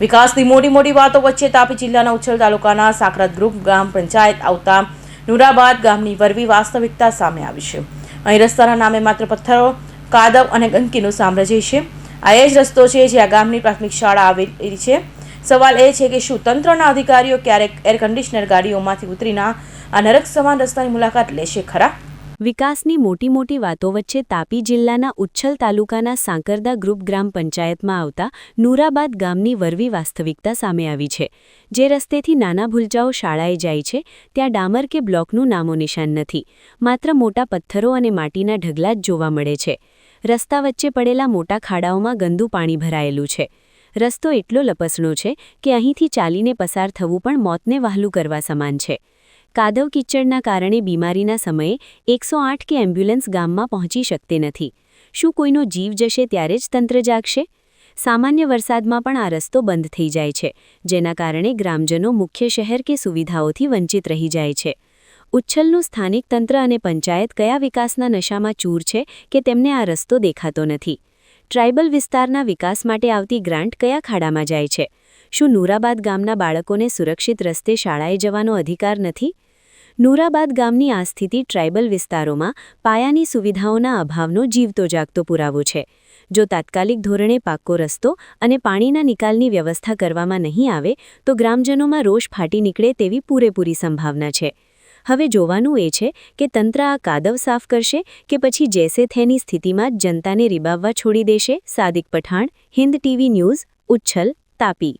વિકાસની મોટી વાતો વચ્ચે તાપી જિલ્લાના ઉચ્છલ તાલુકાના સાકરદ ગ્રુપ ગ્રામ પંચાયત આવતા નુરાબાદ ગામની વરવી વાસ્તવિકતા સામે આવી છે। અહીં રસ્તાના નામે માત્ર પથ્થરો, કાદવ અને ગંદકીનું સામ્રાજ્ય છે। આ એ જ રસ્તો છે જ્યાં ગામની પ્રાથમિક શાળા આવેલી છે। સવાલ એ છે કે શું તંત્રના અધિકારીઓ ક્યારેક એર કન્ડિશનર ગાડીઓમાંથી ઉતરીને આ નરક સમાન રસ્તાની મુલાકાત લેશે ખરા? વિકાસની મોટી વાતો વચ્ચે તાપી જિલ્લાના ઉચ્છલ તાલુકાના સાંકરદા ગ્રુપ ગ્રામ પંચાયતમાં આવતા નુરાબાદ ગામની વરવી વાસ્તવિકતા સામે આવી છે। જે રસ્તેથી નાના ભૂલજાઓ શાળાએ જાય છે ત્યાં ડામર કે બ્લોકનું નામો નિશાન નથી, માત્ર મોટા પથ્થરો અને માટીના ઢગલા જ જોવા મળે છે। રસ્તા વચ્ચે પડેલા મોટા ખાડાઓમાં ગંદુ પાણી ભરાયેલું છે। રસ્તો એટલો લપસણો છે કે અહીંથી ચાલીને પસાર થવું પણ મોતને વહાલું કરવા સમાન છે। કાદવ કિચડના કારણે બીમારીના સમયે 108 કે એમ્બ્યુલન્સ ગામમાં પહોંચી શકતી નથી। શું કોઈનો જીવ જશે ત્યારે જ તંત્ર જાગશે? સામાન્ય વરસાદમાં પણ આ રસ્તો બંધ થઈ જાય છે, જેના કારણે ગ્રામજનો મુખ્ય શહેર કે સુવિધાઓથી વંચિત રહી જાય છે। ઉચ્છલનું સ્થાનિક તંત્ર અને પંચાયત કયા વિકાસના નશામાં ચૂર છે કે તેમને આ રસ્તો દેખાતો નથી? ટ્રાઇબલ વિસ્તારના વિકાસ માટે આવતી ગ્રાન્ટ કયા ખાડામાં જાય છે? શું નુરાબાદ ગામના બાળકોને સુરક્ષિત રસ્તે શાળાએ જવાનો અધિકાર નથી? નુરાબાદ ગામની આ સ્થિતિ ટ્રાઇબલ વિસ્તારોમાં પાયાની સુવિધાઓના અભાવનો જીવતો જાગતો પુરાવો છે। જો તાત્કાલિક ધોરણે પાક્કો રસ્તો અને પાણીના નિકાલની વ્યવસ્થા કરવામાં નહીં આવે તો ગ્રામજનોમાં રોષ ફાટી નીકળે તેવી પૂરેપૂરી સંભાવના છે। હવે જોવાનું એ છે કે તંત્ર આ કાદવ સાફ કરશે કે પછી જૈસે થેની સ્થિતિમાં જ જનતાને રીબાવવા છોડી દેશે। Sadiq Pathan, Hind TV News, Uchchhal, Tapi.